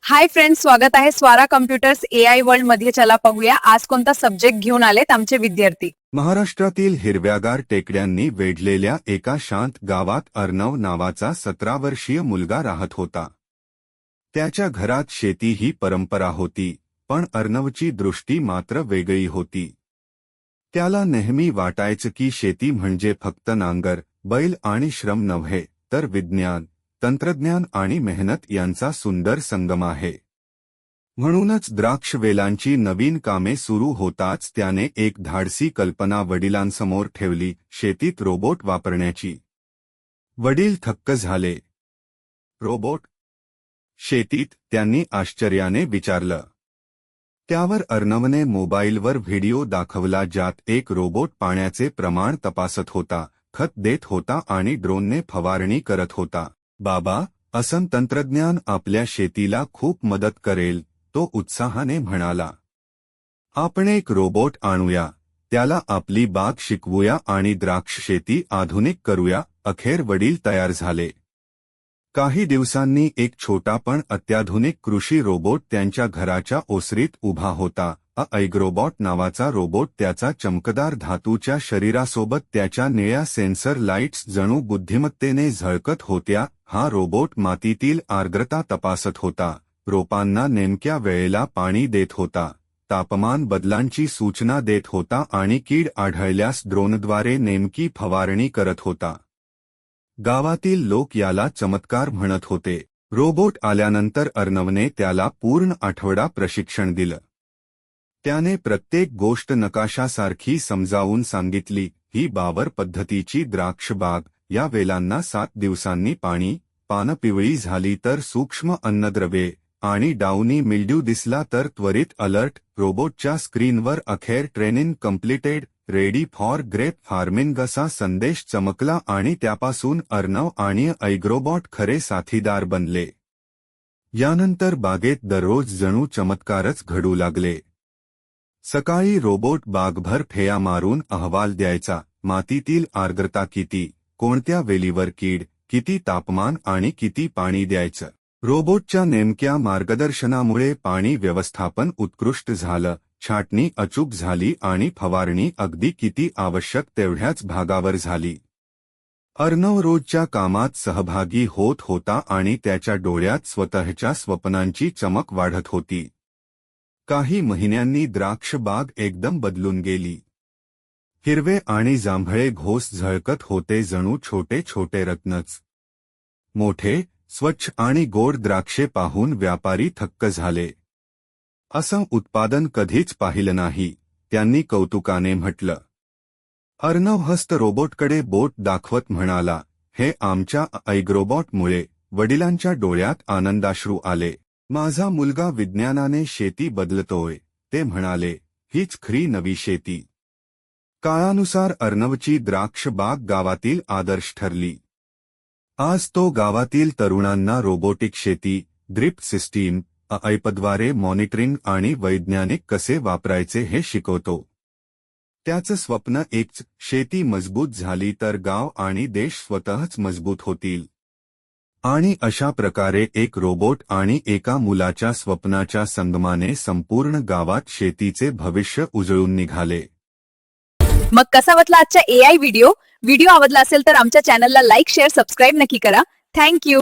Hi friends, स्वागत आहे स्वारा computers AI world मध्ये. चला पाहूया आज कोणता सब्जेक्ट घेऊन आलेत आमचे विद्यार्थी. महाराष्ट्रातील हिरव्यागार टेकड्यांनी वेढलेल्या एका शांत गावात अर्णव नावाचा 17 वर्षीय मुलगा राहत होता. त्याच्या घरात शेती ही परंपरा होती, पण अर्णवची दृष्टी मात्र वेगळी होती. त्याला नेहमी वाटायचं की शेती म्हणजे फक्त नांगर, बैल आणि श्रम नव्हे, तर विज्ञान, तंत्रज्ञान आणि मेहनत यांचा सुंदर संगम आहे. म्हणूनच द्राक्ष वेलांची नवीन कामे सुरू होताच त्याने एक धाडसी कल्पना वडिलांसमोर ठेवली, शेतीत रोबोट वापरण्याची. वडील थक्क झाले. रोबोट शेतीत? त्यांनी आश्चर्याने विचारलं. त्यावर अर्णवने मोबाईलवर व्हिडिओ दाखवला ज्यात एक रोबोट पाण्याचे प्रमाण तपासत होता, खत देत होता आणि ड्रोनने फवारणी करत होता. बाबा, असं तंत्रज्ञान आपल्या शेतीला खूप मदत करेल, तो उत्साहाने म्हणाला. आपण एक रोबोट आणूया, त्याला आपली बाग शिकवूया आणि द्राक्ष शेती आधुनिक करूया. अखेर वडील तयार झाले. काही दिवसांनी एक छोटा पण अत्याधुनिक कृषी रोबोट त्यांच्या घराच्या ओसरीत उभा होता. ऐग्रोबॉट नावाचा रोबोट. त्याचा चमकदार धातूच्या शरीरासोबत त्याच्या निळ्या सेन्सर लाईट्स जणू बुद्धिमत्तेने झळकत होत्या. हा रोबोट मातीतील आर्द्रता तपासत होता, रोपांना नेमक्या वेळेला पाणी देत होता, तापमान बदलांची सूचना देत होता आणि कीड आढळल्यास ड्रोनद्वारे नेमकी फवारणी करत होता. गावातील लोक याला चमत्कार म्हणत होते. रोबोट आल्यानंतर अर्णवने त्याला पूर्ण आठवडा प्रशिक्षण दिलं. त्याने प्रत्येक गोष्ट नकाशासारखी समजावून सांगितली. ही बावर पद्धतीची द्राक्ष बाग. या वेलांना 7 दिवसांनी पाणी, पानं पिवळी झाली तर सूक्ष्म अन्नद्रव्ये आणि डाउनी मिल्ड्यू दिसला तर त्वरित अलर्ट. रोबोटच्या स्क्रीनवर अखेर training completed, ready for grape farming असा संदेश चमकला आणि त्यापासून अर्णव आणि ऐग्रोबॉट खरे साथीदार बनले. यानंतर बागेत दररोज जणू चमत्कारच घडू लागले. सकाळी रोबोट बागभर फेया मारून अहवाल द्यायचा. मातीतील आर्द्रता किती, कोणत्या वेलीवर कीड, किती तापमान आणि किती पाणी द्यायचं. रोबोटच्या नेमक्या मार्गदर्शनामुळे पाणी व्यवस्थापन उत्कृष्ट झालं, छाटणी अचूक झाली आणि फवारणी अगदी किती आवश्यक तेवढ्याच भागावर झाली. अर्णव रोजच्या कामात सहभागी होत होता आणि त्याच्या डोळ्यात स्वतःच्या स्वप्नांची चमक वाढत होती. काही महिन्यांनी द्राक्ष बाग एकदम बदलून गेली. हिरवे आणि जांभळे घोस झळकत होते, जणू छोटे छोटे रत्नच. मोठे, स्वच्छ आणि गोड द्राक्षे पाहून व्यापारी थक्क झाले. असं उत्पादन कधीच पाहिलं नाही, त्यांनी कौतुकाने म्हटलं. अर्णव हस्त रोबोटकडे बोट दाखवत म्हणाला, हे आमच्या ऐग्रोबॉटमुळे. वडिलांच्या डोळ्यात आनंदाश्रू आले. माझा मुलगा विज्ञानाने शेती बदलतोय, ते म्हणाले. हीच खरी नवी शेती. काळानुसार अर्णवची द्राक्ष बाग गावातील आदर्श ठरली. आज तो गावातील तरुणांना रोबोटिक शेती, ड्रिप सिस्टीम, ऐपद्वारे मॉनिटरिंग आणि वैज्ञानिक कसे वापरायचे हे शिकवतो. त्याचं स्वप्न एकच, शेती मजबूत झाली तर गाव आणि देश स्वतःच मजबूत होतील. आणि अशा प्रकारे एक रोबोट आणि एका मुलाच्या स्वप्नाच्या संगमाने संपूर्ण गावात शेतीचे भविष्य उजळून निघाले. मग कसा वाटला आजचा एआय व्हिडिओ आवडला असेल तर आमच्या चॅनलला लाईक, शेअर, सबस्क्राईब नक्की करा. थँक्यू.